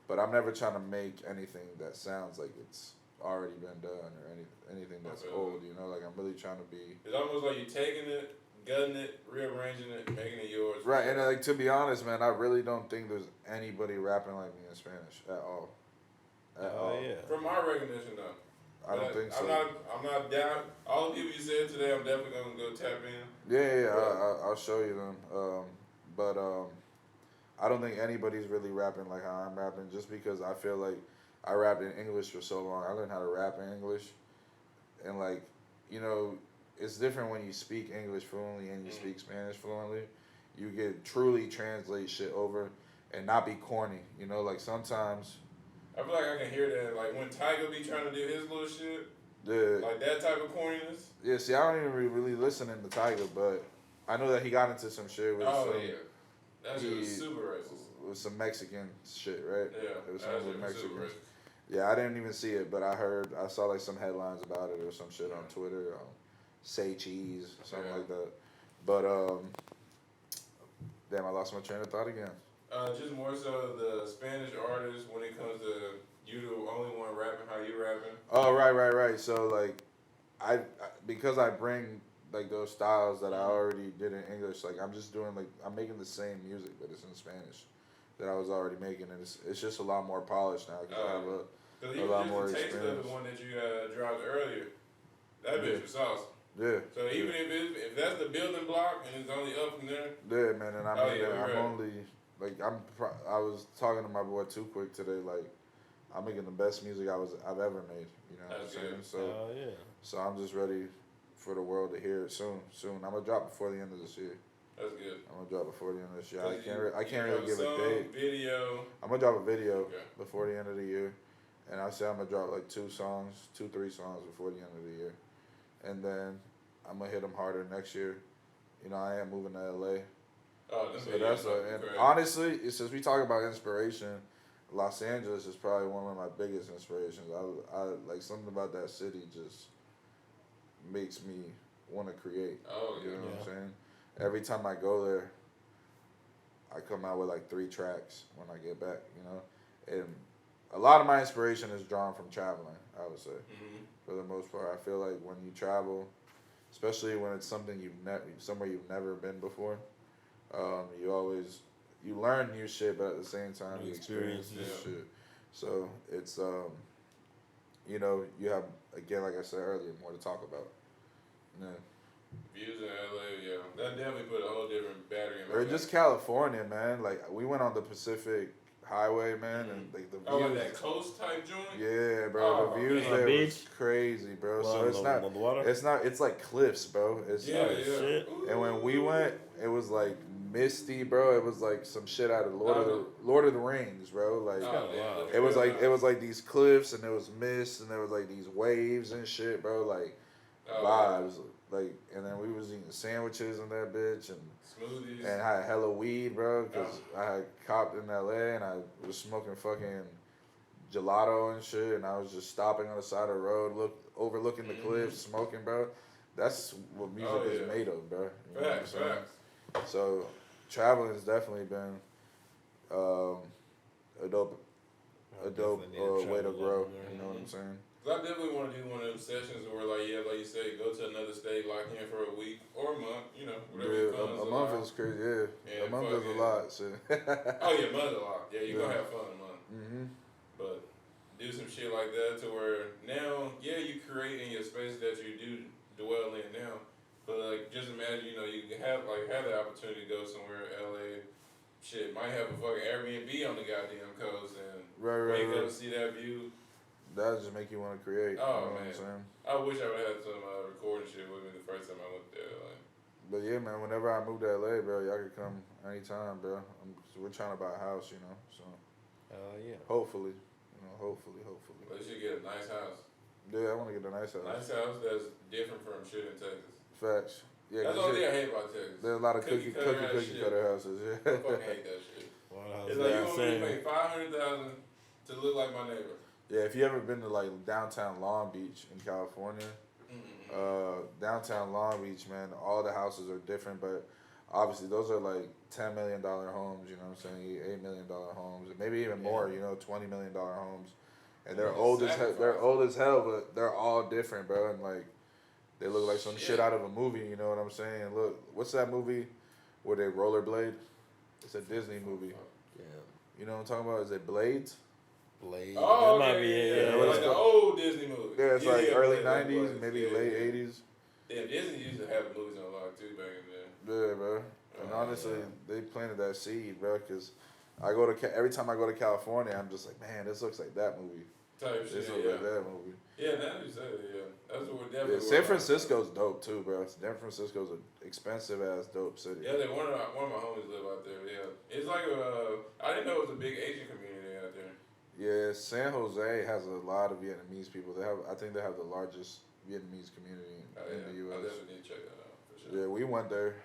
But I'm never trying to make anything that sounds like it's already been done or anything that's Okay. old, you know? Like I'm really trying to be... It's almost like you're taking it, gutting it, rearranging it, making it yours. Right, and like to be honest, man, I really don't think there's anybody rapping like me in Spanish at all. At all. Oh, yeah. From my recognition, though. I don't think so. I'm not down. All the people you said today, I'm definitely gonna go tap in. Yeah, I'll show you them. But I don't think anybody's really rapping like how I'm rapping, just because I feel like I rapped in English for so long. I learned how to rap in English, and like, you know, it's different when you speak English fluently and you speak Spanish fluently. You get truly translate shit over and not be corny. You know, like sometimes. I feel like I can hear that. Like when Tiger be trying to do his little shit, like that type of corniness. Yeah, see, I don't even really listen to Tiger, but I know that he got into some shit with Oh some, yeah, that shit was super racist. was some Mexican shit, right? Yeah, It was that's something with super Mexicans. racist. Yeah, I didn't even see it, but I saw like some headlines about it or some shit on Twitter. Say cheese, something like that. But damn, I lost my train of thought again. Just more so the Spanish artists when it comes to you the only one rapping how you rapping. Oh, right. So like, because I bring like those styles that I already did in English. Like I'm just doing like I'm making the same music, but it's in Spanish that I was already making, and it's just a lot more polished now because I have a lot more the taste of experience. the one that you dropped earlier. That bitch was sauce. Yeah. So even if that's the building block and it's only up from there. Yeah, man, and I mean, yeah, I'm right. only like I was talking to my boy Too Quick today. Like, I'm making the best music I've ever made. You know what I'm That's saying? good. So, yeah. so I'm just ready for the world to hear it soon. I'm gonna drop before the end of this year. That's good. I'm gonna drop before the end of this year. I You can't really give a date. Video. I'm gonna drop a video Okay. before the end of the year, and I say I'm gonna drop like 3 songs before the end of the year, and then I'm gonna hit them harder next year. You know, I am moving to LA. Oh, So that's and honestly, since we talk about inspiration, Los Angeles is probably one of my biggest inspirations. I like something about that city just makes me want to create. Oh, You know what yeah. I'm saying? Every time I go there, I come out with like 3 tracks when I get back. You know, and a lot of my inspiration is drawn from traveling. I would say, for the most part, I feel like when you travel, especially when it's something somewhere you've never been before. You learn new shit, but at the same time you experience new shit. So it's you know, you have again, like I said earlier, more to talk about. Yeah. Views in LA, yeah, that definitely put a whole different battery in my Or life. just California, man. Like we went on the Pacific Highway, man, and like the views. Oh, like that coast type joint. Yeah, bro. Oh, The views man. there Beach? was crazy, bro. Well, So it's not. on the water? It's not. It's like cliffs, bro. It's Yeah, like, yeah. shit. And when we went, it was like misty, bro. It was like some shit out of Lord of the Rings, bro. Like Oh, damn, it was like these cliffs and there was mist and there was like these waves and shit, bro. Like vibes, like, and then we was eating sandwiches in that bitch and smoothies. and I had hella weed, bro, because I had copped in LA and I was smoking fucking gelato and shit, and I was just stopping on the side of the road, overlooking the cliffs, smoking, bro. That's what music is made of, bro. You know what I'm saying? Facts. So traveling has definitely been a dope way to grow. You know what I'm saying? I definitely want to do one of them sessions where, like, yeah, like you say, go to another state, lock in for a week or a month, you know, whatever your funds a allow. month is crazy. Yeah, a month is a fucking- lot. So. Oh yeah, month a lot. Yeah, you're gonna have fun a month. Mm-hmm. But do some shit like that to where now, yeah, you create in your space that you do dwell in now. But like, just imagine, you know, you can have the opportunity to go somewhere, LA, shit, might have a fucking Airbnb on the goddamn coast and wake up and see that view. That just make you want to create. Oh, you know man. what I'm saying? I wish I would have had some recording shit with me the first time I went there. Like, But yeah, man, whenever I move to LA, bro, y'all can come anytime, bro. We're trying to buy a house, you know, so Yeah. hopefully, you know, hopefully. they should get a nice house. Yeah, I want to get a nice house. Nice house that's different from shit in Texas. Facts. Yeah, That's the 'cause only thing I hate about Texas. there's a lot of cookie shit. cutter houses. I Yeah. fucking hate that shit. It's like you want me to pay $500,000 to look like my neighbor. Yeah, if you ever been to like downtown Long Beach in California, downtown Long Beach, man, all the houses are different, but obviously those are like $10 million homes, you know what I'm saying? $8 million homes, and maybe even more, you know, $20 million homes. And they're old as hell, but they're all different, bro, and like they look like some shit out of a movie, you know what I'm saying? Look, what's that movie where they rollerblade? It's a Disney movie. Yeah. You know what I'm talking about? Is it Blades? Blade. Oh, That might okay, be yeah, it, yeah. yeah. Like the old Disney movie. Yeah, it's like early Blade, 90s, Blade. maybe Yeah, late yeah. 80s. Yeah, Disney used to have movies on lock too back in then. Yeah, bro. And honestly, they planted that seed, bro, because every time I go to California, I'm just like, man, this looks like that movie. Type shit, This looks like that movie. Yeah, now you say it, yeah. That's what we're definitely. Yeah, San Francisco's dope too, bro. San Francisco's an expensive ass dope city. Yeah, one of my homies live out there. Yeah, it's like I didn't know it was a big Asian community out there. Yeah, San Jose has a lot of Vietnamese people. I think they have the largest Vietnamese community in the I U.S. definitely need to check that out for sure. Yeah, we went there.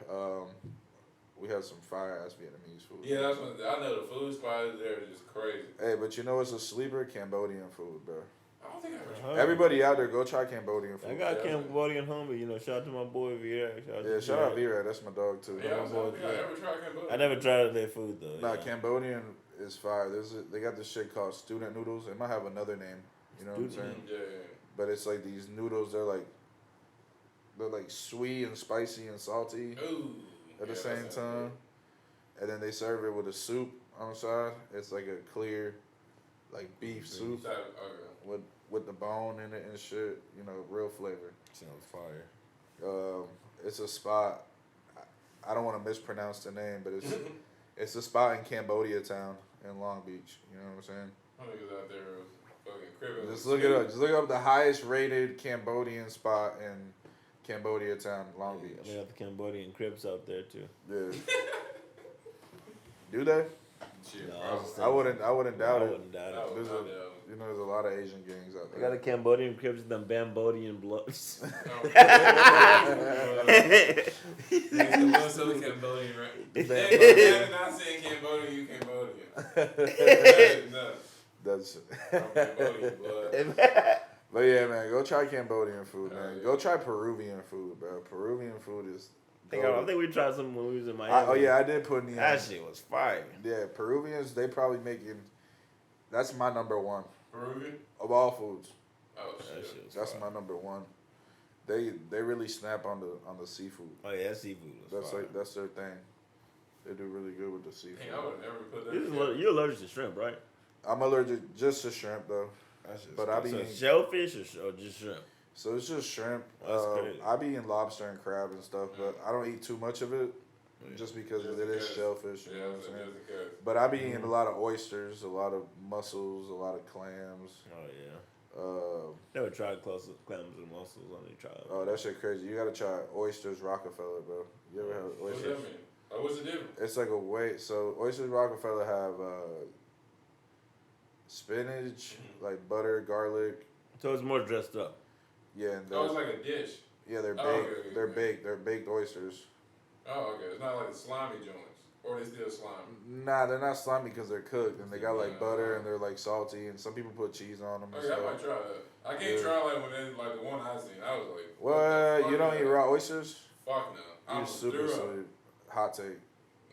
We had some fire ass Vietnamese food. Yeah, that's what I know. The food spots there are just crazy. Hey, but you know what's a sleeper? Cambodian food, bro. I don't think I ever tried. Everybody out there, go try Cambodian food. I got Cambodian homie. You know, shout out to my boy Vieira. Shout out V-Ray. That's my dog too. Yeah, I don't think I ever tried Cambodia. I never tried their food though. Nah, yeah. Cambodian is fire. They got this shit called student noodles. It might have another name. You know what I'm saying? Yeah. But it's like these noodles. They're like sweet and spicy and salty Ooh. at the same time. And then they serve it with a soup on the side. It's like a clear, like beef soup with the bone in it and shit. You know, real flavor. Sounds fire. It's a spot. I don't want to mispronounce the name, but it's a spot in Cambodia town in Long Beach. You know what I'm saying? Niggas out there fucking cribbing. Just look it up. Just look up the highest rated Cambodian spot in Cambodia town, Long Beach. They got the Cambodian cribs out there too. Yeah. Do they? Shit, No, bro. I wouldn't doubt I it. wouldn't doubt it. There's a lot of Asian gangs out They got there. the Cambodian cribs and them Bambodian bloods. Niggas still Cambodian, right? Hey, not saying Cambodia, you Cambodian. No, That's I'm Cambodian, blood. But yeah, man, go try Cambodian food, man. Yeah. Go try Peruvian food, bro. Peruvian food is. I think we tried some when we was in Miami. I did put in. That shit was fire. Yeah, Peruvians, they probably making. That's my number one Peruvian? of all foods. Oh, That shit. shit was That's fire. my number one. They really snap on the seafood. Oh yeah, that seafood was That's fire. that's their thing. They do really good with the seafood. Dang, I would have never put that together. You're allergic to shrimp, right? I'm allergic just to shrimp though, but I be So eating, shellfish or just shrimp? so it's just shrimp. That's crazy. I be eating lobster and crab and stuff, but I don't eat too much of it, just because Just it is because. shellfish. You Yeah, know what I'm just saying? because. But I be eating a lot of oysters, a lot of mussels, a lot of clams. Oh yeah. Uh, Never tried clams and mussels. I only tried. oh, that shit crazy. You gotta try oysters Rockefeller, bro. You ever had What's oysters? that mean? Oh, what's the difference? It's like a way. So oysters Rockefeller have spinach, like butter, garlic. So it's more dressed up. Yeah, and Oh, it's like a dish. they're baked. Oh, okay, They're okay. baked. They're baked oysters. Oh, okay. It's not like the slimy joints. Or they still slimy. Nah, they're not slimy because they're cooked and they got like Yeah. butter and they're like salty and some people put cheese on them and Okay, I might stuff. try that. I can't try like when they like the one I seen. I was like, What? You don't is eat that? raw oysters? Fuck no. You're I'm super through. sweet. Hot take.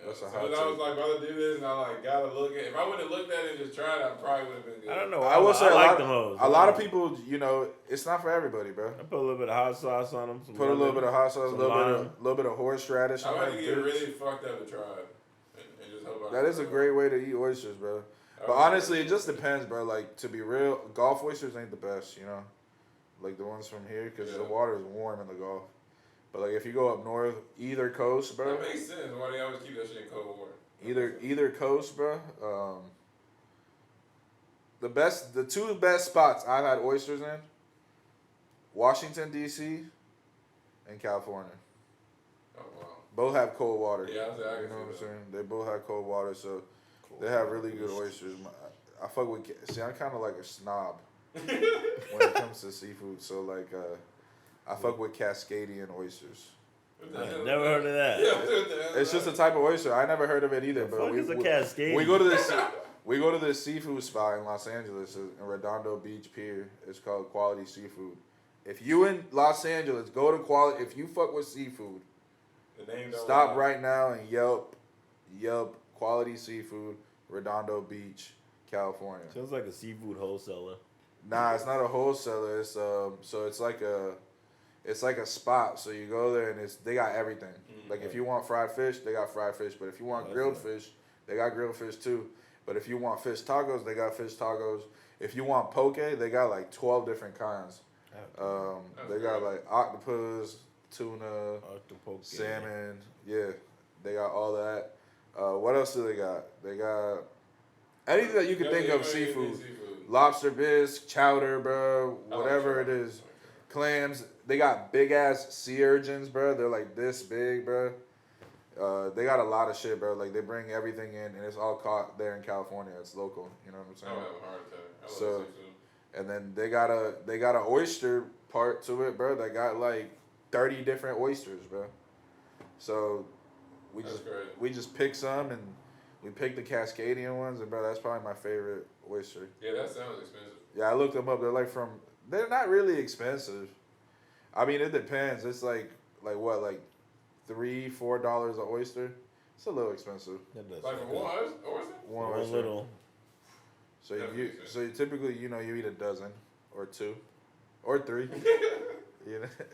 That's a So hot I was take. like, about to do this, and I like gotta look at. If I would have looked at it and just tried, I probably would have been good. I don't know. I will say I a like lot, them hoes. a lot of people, you know, it's not for everybody, bro. I put a little bit of hot sauce on them. Put a little bit of hot sauce, a some little bit of horseradish. I on might that get bitch. really fucked up to try it, and just hope I. That is a great way to eat oysters, bro. But honestly, it just depends, bro. Like, to be real, Gulf oysters ain't the best, you know? Like the ones from here, because the water is warm in the Gulf. But, like, if you go up north, either coast, bro. That makes sense. Why they always keep that shit in cold water? Either coast, bro. The two best spots I've had oysters in, Washington, D.C. and California. Oh wow. Both have cold water. Yeah, I You know what I'm can see saying? They both have cold water, so they have really good oysters. I fuck with. See, I'm kind of like a snob when it comes to seafood. So like, I fuck with Cascadian oysters. I've never heard of that. It's just a type of oyster. I never heard of it either. The But fuck is a cascade? we go to this. We go to this seafood spot in Los Angeles, in Redondo Beach Pier. It's called Quality Seafood. If you in Los Angeles, go to Quality. If you fuck with seafood, The name don't stop lie. right now and Yelp Quality Seafood, Redondo Beach, California. Sounds like a seafood wholesaler. Nah, it's not a wholesaler. It's so it's like a spot. So you go there and they got everything. Like if you want fried fish, they got fried fish. But if you want grilled fish, they got grilled fish too. But if you want fish tacos, they got fish tacos. If you want poke, they got like 12 different kinds. They got like octopus, tuna, salmon. Yeah, they got all that. What else do they got? They got anything that you can think of seafood. Lobster bisque, chowder, bro, whatever it is. Clams. They got big ass sea urchins, bro. They're like this big, bro. They got a lot of shit, bro. Like they bring everything in, and it's all caught there in California. It's local. You know what I'm saying? I have a heart attack. I love So- seafood. And then they got a oyster part to it, bro. That got like 30 different oysters, bro. So we just picked some and we picked the Cascadian ones, and bro, that's probably my favorite oyster. Yeah, that sounds expensive. Yeah, I looked them up. They're not really expensive. I mean, it depends. It's like what, like $3-4 an oyster. It's a little expensive. Like for one oyster? One oyster. little. So you typically, you eat a dozen or two or three.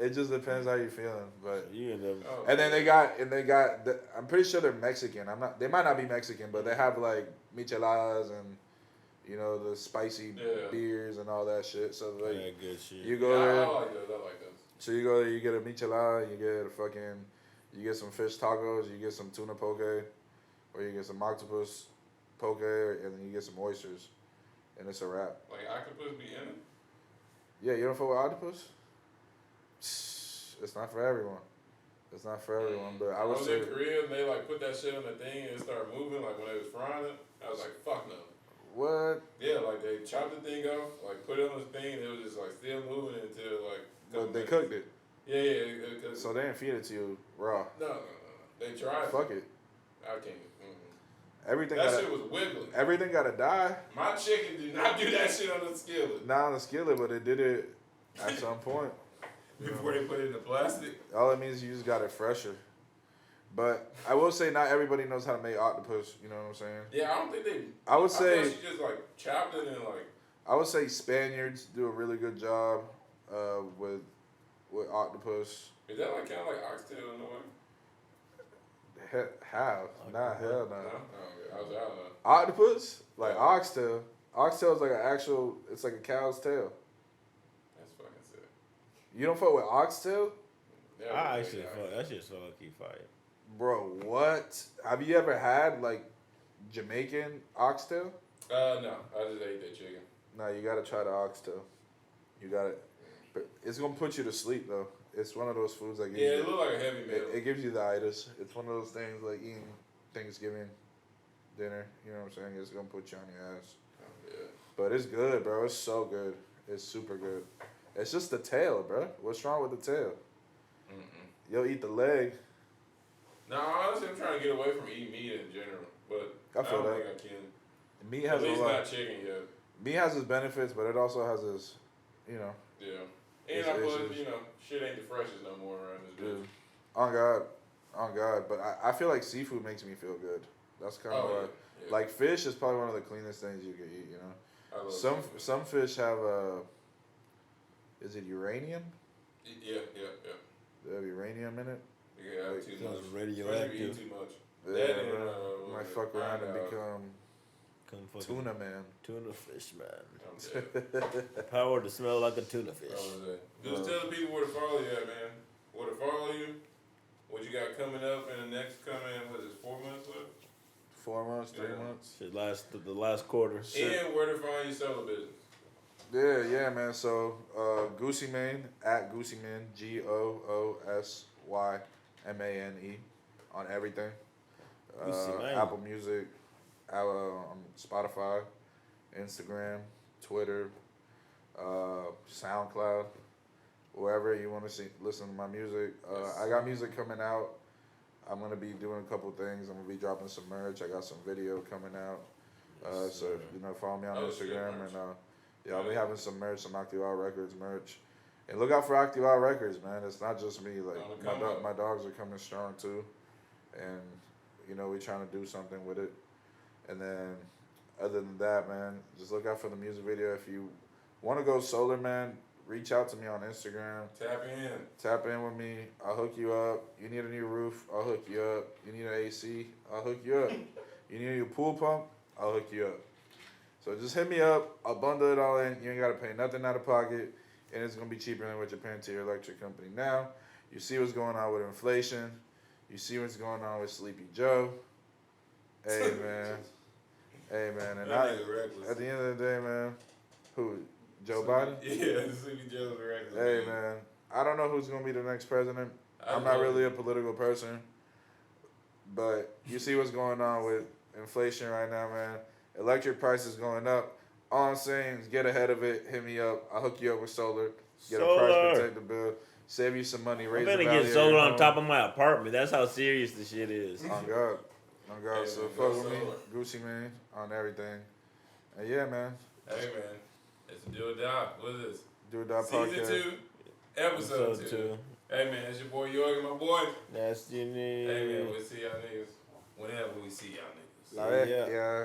It just depends how you're feeling. But You end up. and then they got. I'm pretty sure they're Mexican. They might not be Mexican, but they have like micheladas and the spicy beers and all that shit. So like, Yeah, good shit. you go there. I like those. So you go there, you get a michelada, you get some fish tacos, you get some tuna poke, or you get some octopus poke, and then you get some oysters, and it's a wrap. Like octopus be in it? Yeah, you don't fuck with octopus? It's not for everyone. It's not for everyone, but I would was say. in Korea and they like put that shit on the thing and it started moving like when they was frying it. I was like, fuck no. What? Yeah, like they chopped the thing off, like put it on the thing, and it was just like still moving until like. But they cooked it. Yeah. So they didn't feed it to you raw. No. They tried. Fuck it. I can't. Everything. That shit was wiggling. Everything gotta die. My chicken did not do that shit on the skillet. Not on the skillet, but it did it at some point. Before they put it in the plastic. All it means is you just got it fresher. But I will say not everybody knows how to make octopus. You know what I'm saying? Yeah, I don't think they. I would say. I thought she just like chopped it and like. I would say Spaniards do a really good job with octopus. Is that like kind of like oxtail in a way? How? Nah, hell no. No? Oh, I don't know. Octopus? Like oxtail. Oxtail is like an actual, it's like a cow's tail. That's fucking sick. You don't fuck with oxtail? Yeah, I actually fuck. That shit's fucking fire. Bro, what? Have you ever had like Jamaican oxtail? No, I just ate that chicken. No, you gotta try the oxtail. You got it. But it's gonna put you to sleep though. It's one of those foods that gives Yeah, it look like a heavy meal. it gives you the itis. It's one of those things like eating Thanksgiving dinner. You know what I'm saying? It's gonna put you on your ass. Oh, yeah. But it's good, bro. It's so good. It's super good. It's just the tail, bro. What's wrong with the tail? You'll eat the leg. No, honestly, I'm trying to get away from eating meat in general, but I feel don't that. think I can. Meat At has a least lot. not chicken yet. Meat has its benefits, but it also has its, Yeah. And It's I put, issues. shit ain't the freshest no more around this bitch. Dude. On God. But I feel like seafood makes me feel good. That's kind of why. Yeah. Like fish is probably one of the cleanest things you can eat. You know. I love seafood. Some fish have is it uranium? Yeah. They have uranium in it. Yeah, Like, too sounds much. radioactive. Especially if you eat too much. Yeah, That and, bro. what Might was it? fuck around and Pineapple. become Come fucking tuna man. Tuna fish, man. I'm dead. Power to smell like a tuna fish. What was that? Just tell the people where to follow you at, man. Where to follow you. What you got coming up in the next 4 months left? 4 months, 3 Yeah. months. Shit, the last quarter. And where to find your solo business. Yeah, man. So, Goosymane at Goosymane, GOOSYMANE on everything. Goosymane. Apple Music, Spotify, Instagram, Twitter, SoundCloud, wherever you want to listen to my music. I got music coming out. I'm gonna be doing a couple things. I'm gonna be dropping some merch. I got some video coming out. So follow me on Oh, shit, Instagram merch. and I'll be having some merch, some Active Out Records merch. And look out for Active Out Records, man. It's not just me. Like On the come up. my dogs are coming strong too, and we're trying to do something with it. And then other than that, man, just look out for the music video. If you want to go solar, man, reach out to me on Instagram. Tap in with me. I'll hook you up. You need a new roof, I'll hook you up. You need an AC, I'll hook you up. You need a new pool pump, I'll hook you up. So just hit me up. I'll bundle it all in. You ain't got to pay nothing out of pocket. And it's going to be cheaper than what you're paying to your electric company now. You see what's going on with inflation. You see what's going on with Sleepy Joe. Hey, man. And That nigga reckless. at the end of the day, man, who? Joe Biden? Yeah, Sleepy Joe's reckless. Hey, man. I don't know who's going to be the next president. I'm not really a political person. But you see what's going on with inflation right now, man. Electric prices going up. All I'm saying is get ahead of it. Hit me up. I'll hook you up with solar. Get a price protected bill. save you some money, I'm raise the gonna value get of sold your on home. top of my apartment. That's how serious the shit is. On God. On God. Hey, So man, fuck go with me, solar. Goosymane, on everything. And yeah, man. Hey man, it's a do or die. What is this? Do it that Season podcast. 2, episode 2. Hey man, it's your boy Yorgi, my boy. That's your name. Hey man, we'll see y'all niggas whenever we see y'all niggas. Like, Yeah. yeah.